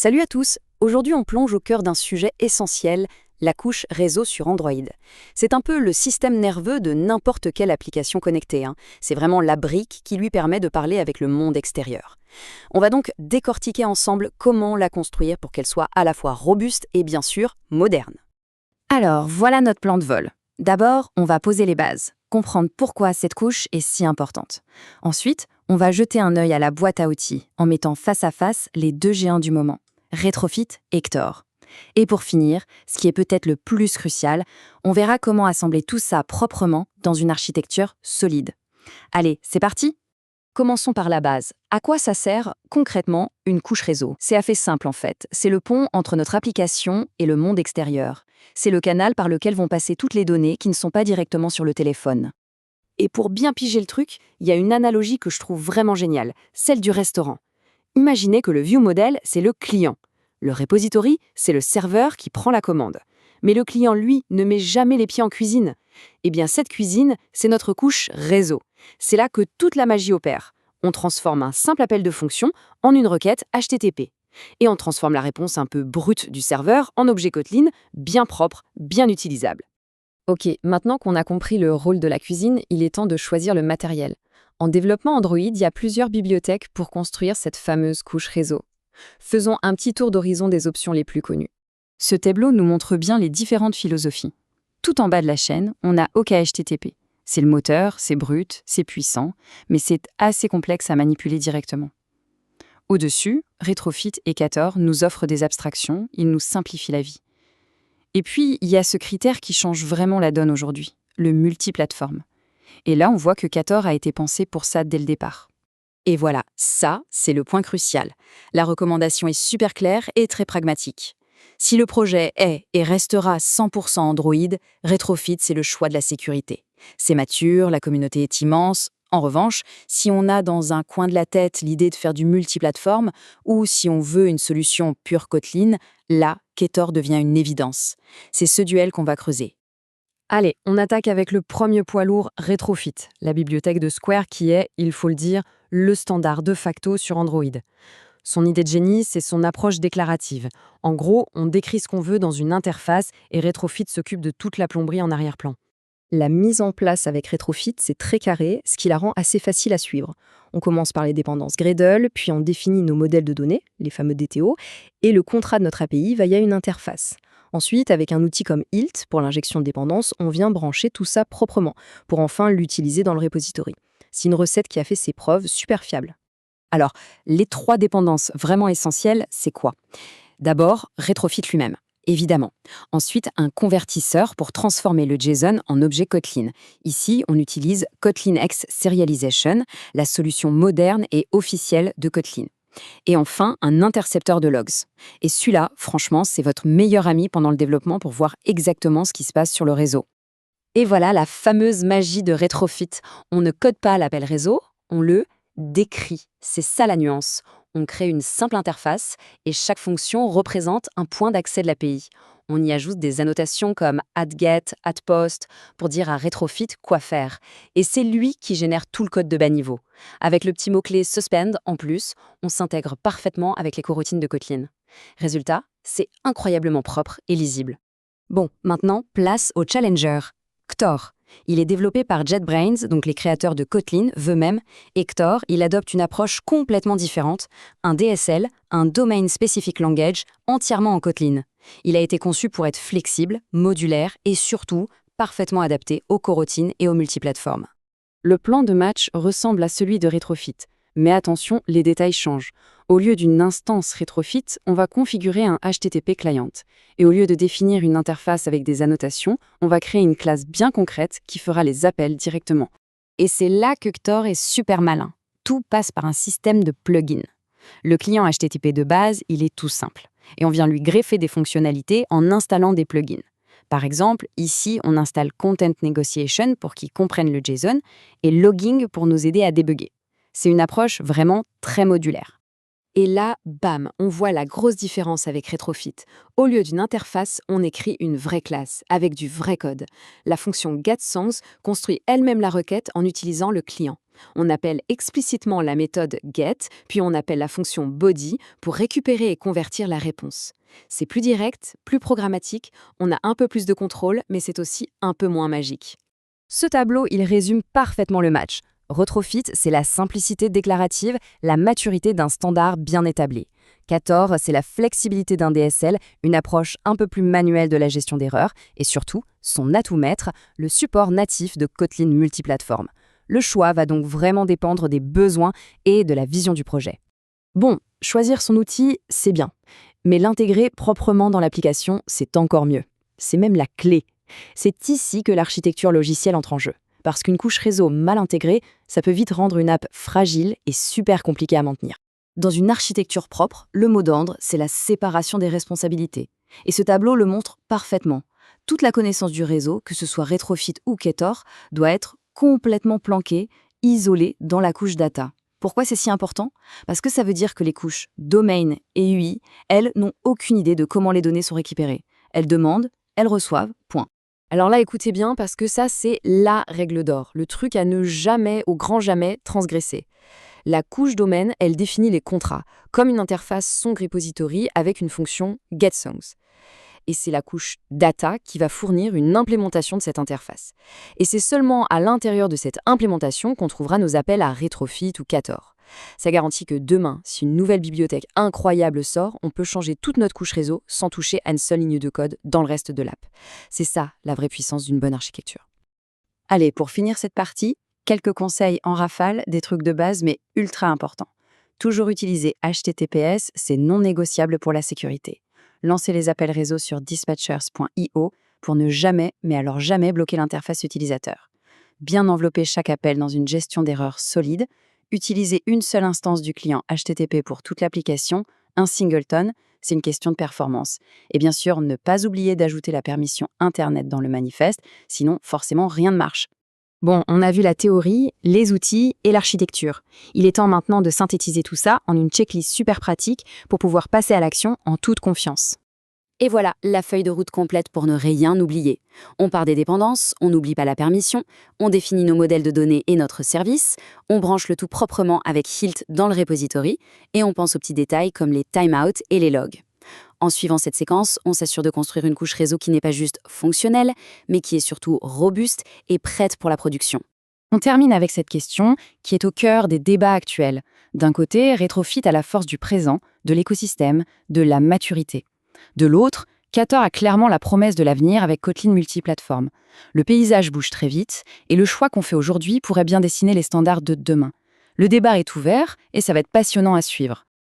Salut à tous. Aujourd'hui, on plonge au cœur d'un sujet essentiel, la couche réseau sur Android. C'est un peu le système nerveux de n'importe quelle application connectée, hein. C'est vraiment la brique qui lui permet de parler avec le monde extérieur. On va donc décortiquer ensemble comment la construire pour qu'elle soit à la fois robuste et bien sûr moderne. Alors, voilà notre plan de vol. D'abord, on va poser les bases, comprendre pourquoi cette couche est si importante. Ensuite, on va jeter un œil à la boîte à outils en mettant face à face les deux géants du moment, Retrofit et Ktor. Et pour finir, ce qui est peut-être le plus crucial, on verra comment assembler tout ça proprement dans une architecture solide. Allez, c'est parti ? Commençons par la base. À quoi ça sert concrètement une couche réseau ? C'est assez simple en fait. C'est le pont entre notre application et le monde extérieur. C'est le canal par lequel vont passer toutes les données qui ne sont pas directement sur le téléphone. Et pour bien piger le truc, il y a une analogie que je trouve vraiment géniale, celle du restaurant. Imaginez que le view model, c'est le client. Le repository, c'est le serveur qui prend la commande. Mais le client, lui, ne met jamais les pieds en cuisine. Eh bien, cette cuisine, c'est notre couche réseau. C'est là que toute la magie opère. On transforme un simple appel de fonction en une requête HTTP. Et on transforme la réponse un peu brute du serveur en objet Kotlin, bien propre, bien utilisable. Ok, maintenant qu'on a compris le rôle de la cuisine, il est temps de choisir le matériel. En développement Android, il y a plusieurs bibliothèques pour construire cette fameuse couche réseau. Faisons un petit tour d'horizon des options les plus connues. Ce tableau nous montre bien les différentes philosophies. Tout en bas de la chaîne, on a OKHTTP. C'est le moteur, c'est brut, c'est puissant, mais c'est assez complexe à manipuler directement. Au-dessus, Retrofit et Ktor nous offrent des abstractions, ils nous simplifient la vie. Et puis, il y a ce critère qui change vraiment la donne aujourd'hui, le multiplateforme. Et là, on voit que Ktor a été pensé pour ça dès le départ. Et voilà, ça, c'est le point crucial. La recommandation est super claire et très pragmatique. Si le projet est et restera 100% Android, Retrofit, c'est le choix de la sécurité. C'est mature, la communauté est immense. En revanche, si on a dans un coin de la tête l'idée de faire du multiplateforme ou si on veut une solution pure Kotlin, là, Ktor devient une évidence. C'est ce duel qu'on va creuser. Allez, on attaque avec le premier poids lourd, Retrofit, la bibliothèque de Square qui est, il faut le dire, le standard de facto sur Android. Son idée de génie, c'est son approche déclarative. En gros, on décrit ce qu'on veut dans une interface et Retrofit s'occupe de toute la plomberie en arrière-plan. La mise en place avec Retrofit, c'est très carré, ce qui la rend assez facile à suivre. On commence par les dépendances Gradle, puis on définit nos modèles de données, les fameux DTO, et le contrat de notre API va via une interface. Ensuite, avec un outil comme Hilt, pour l'injection de dépendances, on vient brancher tout ça proprement, pour enfin l'utiliser dans le repository. C'est une recette qui a fait ses preuves, super fiable. Alors, les 3 dépendances vraiment essentielles, c'est quoi ? D'abord, Retrofit lui-même, évidemment. Ensuite, un convertisseur pour transformer le JSON en objet Kotlin. Ici, on utilise Kotlin X Serialization, la solution moderne et officielle de Kotlin. Et enfin, un intercepteur de logs. Et celui-là, franchement, c'est votre meilleur ami pendant le développement pour voir exactement ce qui se passe sur le réseau. Et voilà la fameuse magie de Retrofit. On ne code pas l'appel réseau, on le décrit. C'est ça la nuance. On crée une simple interface et chaque fonction représente un point d'accès de l'API. On y ajoute des annotations comme @get, @post pour dire à Retrofit quoi faire. Et c'est lui qui génère tout le code de bas niveau. Avec le petit mot-clé suspend en plus, on s'intègre parfaitement avec les coroutines de Kotlin. Résultat, c'est incroyablement propre et lisible. Bon, maintenant, place au challenger. Ktor. Il est développé par JetBrains, donc les créateurs de Kotlin, eux-mêmes, et Ktor, il adopte une approche complètement différente, un DSL, un Domain Specific Language, entièrement en Kotlin. Il a été conçu pour être flexible, modulaire et surtout parfaitement adapté aux coroutines et aux multiplateformes. Le plan de match ressemble à celui de Retrofit, mais attention, les détails changent. Au lieu d'une instance Retrofit, on va configurer un HTTP client. Et au lieu de définir une interface avec des annotations, on va créer une classe bien concrète qui fera les appels directement. Et c'est là que Ktor est super malin. Tout passe par un système de plugins. Le client HTTP de base, il est tout simple. Et on vient lui greffer des fonctionnalités en installant des plugins. Par exemple, ici, on installe Content Negotiation pour qu'il comprenne le JSON et Logging pour nous aider à débugger. C'est une approche vraiment très modulaire. Et là, bam, on voit la grosse différence avec Retrofit. Au lieu d'une interface, on écrit une vraie classe, avec du vrai code. La fonction getSongs construit elle-même la requête en utilisant le client. On appelle explicitement la méthode get, puis on appelle la fonction body pour récupérer et convertir la réponse. C'est plus direct, plus programmatique, on a un peu plus de contrôle, mais c'est aussi un peu moins magique. Ce tableau, il résume parfaitement le match. Retrofit, c'est la simplicité déclarative, la maturité d'un standard bien établi. Cator, c'est la flexibilité d'un DSL, une approche un peu plus manuelle de la gestion d'erreurs, et surtout, son atout maître, le support natif de Kotlin multiplateforme. Le choix va donc vraiment dépendre des besoins et de la vision du projet. Bon, choisir son outil, c'est bien. Mais l'intégrer proprement dans l'application, c'est encore mieux. C'est même la clé. C'est ici que l'architecture logicielle entre en jeu. Parce qu'une couche réseau mal intégrée, ça peut vite rendre une app fragile et super compliquée à maintenir. Dans une architecture propre, le mot d'ordre, c'est la séparation des responsabilités. Et ce tableau le montre parfaitement. Toute la connaissance du réseau, que ce soit Retrofit ou Cator, doit être complètement planquée, isolée dans la couche data. Pourquoi c'est si important? Parce que ça veut dire que les couches domain et UI, elles, n'ont aucune idée de comment les données sont récupérées. Elles demandent, elles reçoivent, point. Alors là, écoutez bien, parce que ça, c'est la règle d'or, le truc à ne jamais, au grand jamais, transgresser. La couche domaine, elle définit les contrats, comme une interface song repository avec une fonction getSongs. Et c'est la couche data qui va fournir une implémentation de cette interface. Et c'est seulement à l'intérieur de cette implémentation qu'on trouvera nos appels à Retrofit ou Cator. Ça garantit que demain, si une nouvelle bibliothèque incroyable sort, on peut changer toute notre couche réseau sans toucher à une seule ligne de code dans le reste de l'app. C'est ça, la vraie puissance d'une bonne architecture. Allez, pour finir cette partie, quelques conseils en rafale, des trucs de base mais ultra importants. Toujours utiliser HTTPS, c'est non négociable pour la sécurité. Lancez les appels réseau sur dispatchers.io pour ne jamais, mais alors jamais bloquer l'interface utilisateur. Bien envelopper chaque appel dans une gestion d'erreurs solide. Utiliser une seule instance du client HTTP pour toute l'application, un singleton, c'est une question de performance. Et bien sûr, ne pas oublier d'ajouter la permission Internet dans le manifeste, sinon forcément rien ne marche. Bon, on a vu la théorie, les outils et l'architecture. Il est temps maintenant de synthétiser tout ça en une checklist super pratique pour pouvoir passer à l'action en toute confiance. Et voilà, la feuille de route complète pour ne rien oublier. On part des dépendances, on n'oublie pas la permission, on définit nos modèles de données et notre service, on branche le tout proprement avec Hilt dans le repository, et on pense aux petits détails comme les timeouts et les logs. En suivant cette séquence, on s'assure de construire une couche réseau qui n'est pas juste fonctionnelle, mais qui est surtout robuste et prête pour la production. On termine avec cette question qui est au cœur des débats actuels. D'un côté, Retrofit a la force du présent, de l'écosystème, de la maturité. De l'autre, Cator a clairement la promesse de l'avenir avec Kotlin multiplateforme. Le paysage bouge très vite et le choix qu'on fait aujourd'hui pourrait bien dessiner les standards de demain. Le débat est ouvert et ça va être passionnant à suivre.